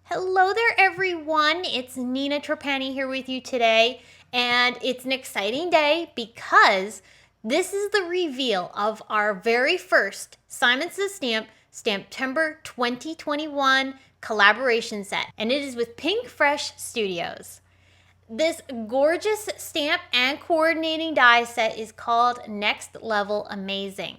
Hello there, everyone. It's Nina Trapani here with you today, and it's an exciting day because this is the reveal of our very first Simon Says Stamp STAMPtember 2021 collaboration set, and it is with Pinkfresh Studios. This gorgeous stamp and coordinating die set is called Next Level Amazing.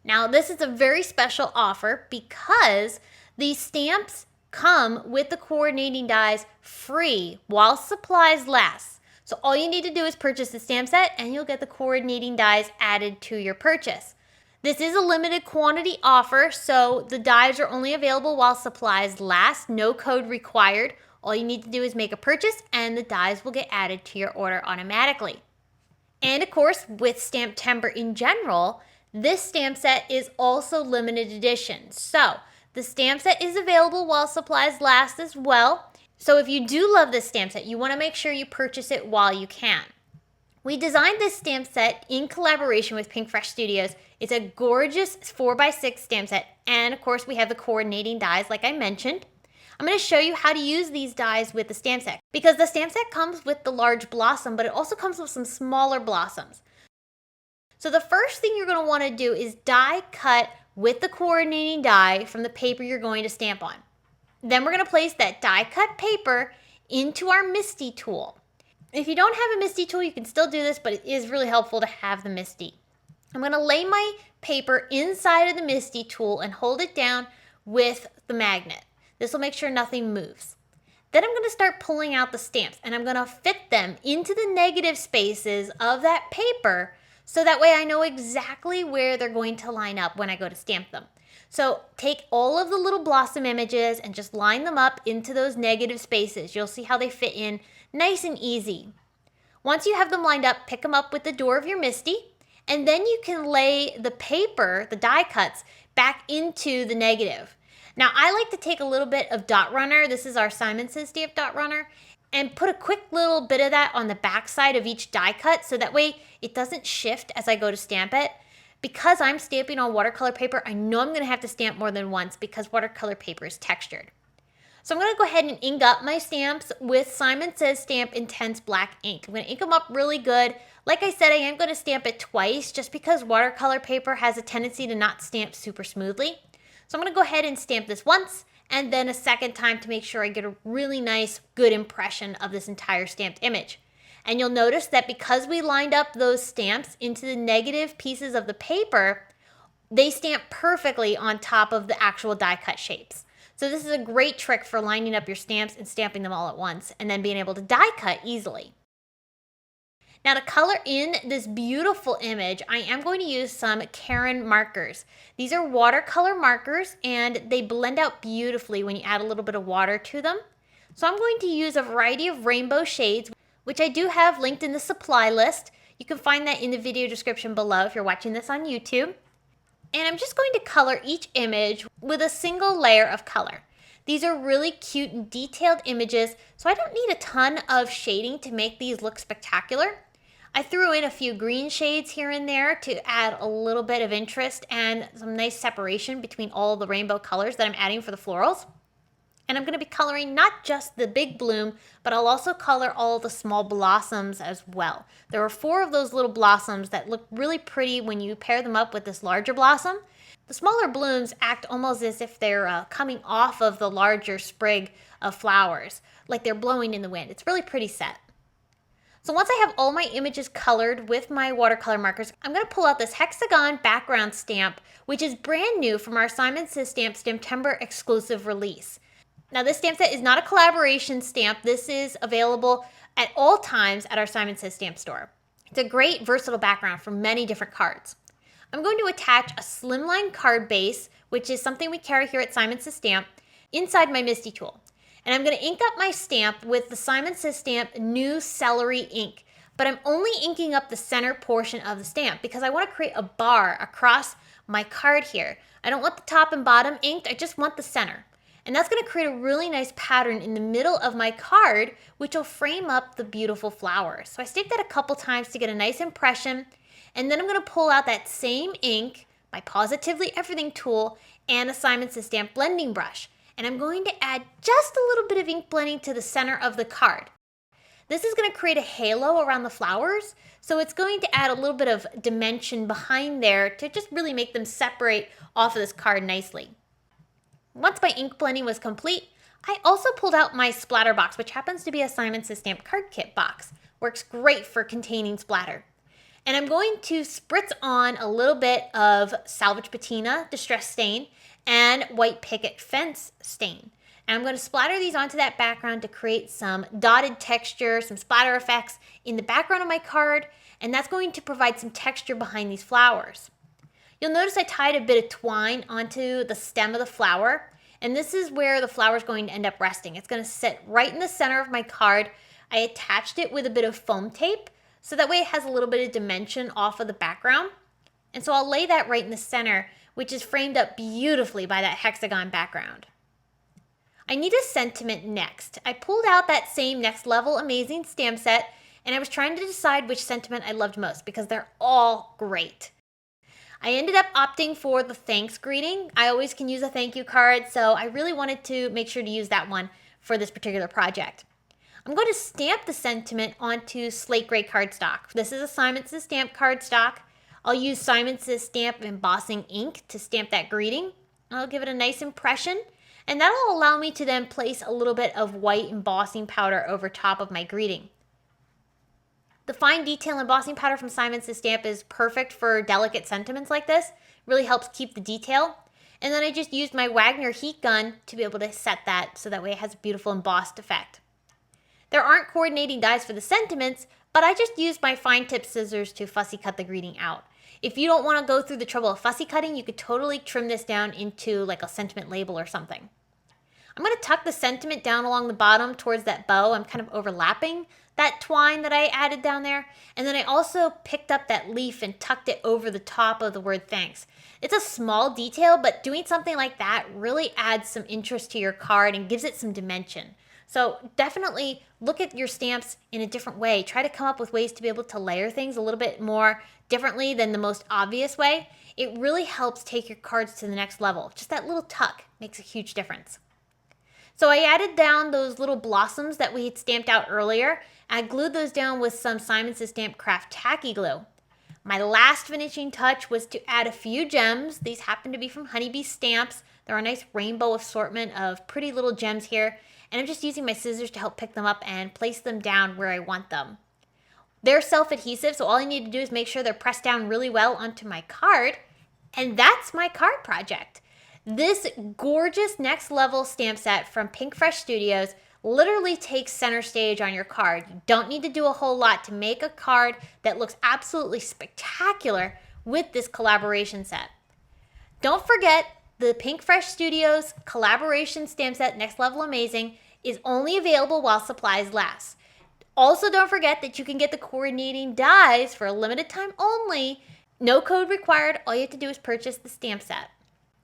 Now, this is a very special offer because these stamps come with the coordinating dies free while supplies last. So all you need to do is purchase the stamp set and you'll get the coordinating dies added to your purchase. This is a limited quantity offer, so the dies are only available while supplies last. No code required. All you need to do is make a purchase and the dies will get added to your order automatically. And of course, with STAMPtember in general, this stamp set is also limited edition. So the stamp set is available while supplies last as well. So if you do love this stamp set, you want to make sure you purchase it while you can. We designed this stamp set in collaboration with Pinkfresh Studios. It's a gorgeous 4x6 stamp set. And of course, we have the coordinating dies like I mentioned. I'm going to show you how to use these dies with the stamp set because the stamp set comes with the large blossom, but it also comes with some smaller blossoms. So the first thing you're going to want to do is die cut with the coordinating die from the paper you're going to stamp on. Then we're going to place that die cut paper into our MISTI tool. If you don't have a MISTI tool, you can still do this, but it is really helpful to have the MISTI. I'm going to lay my paper inside of the MISTI tool and hold it down with the magnet. This will make sure nothing moves. Then I'm going to start pulling out the stamps and I'm going to fit them into the negative spaces of that paper so that way I know exactly where they're going to line up when I go to stamp them. So take all of the little blossom images and just line them up into those negative spaces. You'll see how they fit in nice and easy. Once you have them lined up, pick them up with the door of your MISTI, and then you can lay the paper, the die cuts, back into the negative. Now I like to take a little bit of dot runner, this is our Simon Says Stamp dot runner, and put a quick little bit of that on the back side of each die cut so that way it doesn't shift as I go to stamp it. Because I'm stamping on watercolor paper, I know I'm going to have to stamp more than once because watercolor paper is textured. So I'm going to go ahead and ink up my stamps with Simon Says Stamp Intense Black ink. I'm going to ink them up really good. Like I said, I am going to stamp it twice just because watercolor paper has a tendency to not stamp super smoothly. So I'm going to go ahead and stamp this once and then a second time to make sure I get a really nice, good impression of this entire stamped image. And you'll notice that because we lined up those stamps into the negative pieces of the paper, they stamp perfectly on top of the actual die cut shapes. So this is a great trick for lining up your stamps and stamping them all at once and then being able to die cut easily. Now to color in this beautiful image, I am going to use some Karin markers. These are watercolor markers and they blend out beautifully when you add a little bit of water to them. So I'm going to use a variety of rainbow shades, which I do have linked in the supply list. You can find that in the video description below if you're watching this on YouTube. And I'm just going to color each image with a single layer of color. These are really cute and detailed images, so I don't need a ton of shading to make these look spectacular. I threw in a few green shades here and there to add a little bit of interest and some nice separation between all the rainbow colors that I'm adding for the florals. And I'm going to be coloring not just the big bloom, but I'll also color all the small blossoms as well. There are 4 of those little blossoms that look really pretty when you pair them up with this larger blossom. The smaller blooms act almost as if they're coming off of the larger sprig of flowers, like they're blowing in the wind. It's really pretty set. So once I have all my images colored with my watercolor markers, I'm going to pull out this HEXAGON background stamp, which is brand new from our Simon Says Stamp STAMPtember exclusive release. Now this stamp set is not a collaboration stamp. This is available at all times at our Simon Says Stamp store. It's a great versatile background for many different cards. I'm going to attach a SLIMLINE card base, which is something we carry here at Simon Says Stamp, inside my MISTI tool. And I'm going to ink up my stamp with the Simon Says Stamp New Celery ink. But I'm only inking up the center portion of the stamp because I want to create a bar across my card here. I don't want the top and bottom inked, I just want the center. And that's going to create a really nice pattern in the middle of my card, which will frame up the beautiful flowers. So I stamped that a couple times to get a nice impression. And then I'm going to pull out that same ink, my Pawsitively Everything tool, and a Simon Says Stamp blending brush. and I'm going to add just a little bit of ink blending to the center of the card. This is going to create a halo around the flowers, so it's going to add a little bit of dimension behind there to just really make them separate off of this card nicely. Once my ink blending was complete, I also pulled out my splatter box, which happens to be a Simon Says Stamp card kit box. Works great for containing splatter. And I'm going to spritz on a little bit of Salvaged Patina Distress Stain and White Picket Fence Stain. And I'm going to splatter these onto that background to create some dotted texture, some splatter effects in the background of my card, and that's going to provide some texture behind these flowers. You'll notice I tied a bit of twine onto the stem of the flower, and this is where the flower is going to end up resting. It's going to sit right in the center of my card. I attached it with a bit of foam tape, so that way it has a little bit of dimension off of the background. And so I'll lay that right in the center, which is framed up beautifully by that hexagon background. I need a sentiment next. I pulled out that same Next Level Amazing stamp set, and I was trying to decide which sentiment I loved most because they're all great. I ended up opting for the thanks greeting. I always can use a thank you card, so I really wanted to make sure to use that one for this particular project. I'm going to stamp the sentiment onto slate gray cardstock. This is a Simon Says Stamp cardstock. I'll use Simon Says Stamp embossing ink to stamp that greeting. I'll give it a nice impression, and that'll allow me to then place a little bit of white embossing powder over top of my greeting. The fine detail embossing powder from Simon Says Stamp is perfect for delicate sentiments like this. It really helps keep the detail. And then I just used my Wagner heat gun to be able to set that so that way it has a beautiful embossed effect. There aren't coordinating dies for the sentiments, but I just used my fine tip scissors to fussy cut the greeting out. If you don't want to go through the trouble of fussy cutting, you could totally trim this down into like a sentiment label or something. I'm going to tuck the sentiment down along the bottom towards that bow. I'm kind of overlapping that twine that I added down there. And then I also picked up that leaf and tucked it over the top of the word thanks. It's a small detail, but doing something like that really adds some interest to your card and gives it some dimension. So definitely look at your stamps in a different way. Try to come up with ways to be able to layer things a little bit more differently than the most obvious way. It really helps take your cards to the next level. Just that little tuck makes a huge difference. So I added down those little blossoms that we had stamped out earlier. I glued those down with some Simon Says Stamp Craft Tacky Glue. My last finishing touch was to add a few gems. These happen to be from Honeybee Stamps. They're a nice rainbow assortment of pretty little gems here. And I'm just using my scissors to help pick them up and place them down where I want them. They're self-adhesive, so all I need to do is make sure they're pressed down really well onto my card. And that's my card project. This gorgeous Next Level stamp set from Pinkfresh Studios literally takes center stage on your card. You don't need to do a whole lot to make a card that looks absolutely spectacular with this collaboration set. Don't forget, the Pinkfresh Studios collaboration stamp set Next Level Amazing is only available while supplies last. Also, don't forget that you can get the coordinating dies for a limited time only. No code required. All you have to do is purchase the stamp set.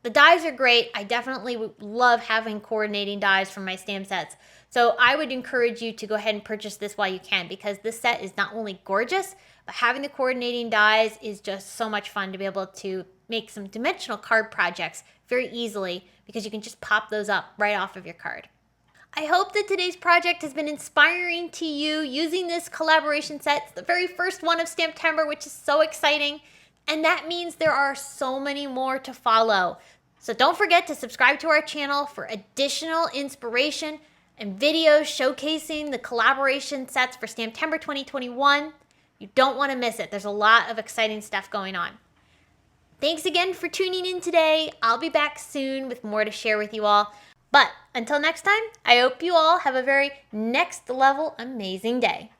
The dies are great. I definitely love having coordinating dies from my stamp sets. So I would encourage you to go ahead and purchase this while you can, because this set is not only gorgeous, but having the coordinating dies is just so much fun to be able to make some dimensional card projects very easily, because you can just pop those up right off of your card. I hope that today's project has been inspiring to you using this collaboration set. It's the very first one of STAMPtember, which is so exciting. And that means there are so many more to follow. So don't forget to subscribe to our channel for additional inspiration and videos showcasing the collaboration sets for STAMPtember 2021. You don't want to miss it. There's a lot of exciting stuff going on. Thanks again for tuning in today. I'll be back soon with more to share with you all. But until next time, I hope you all have a very next level amazing day.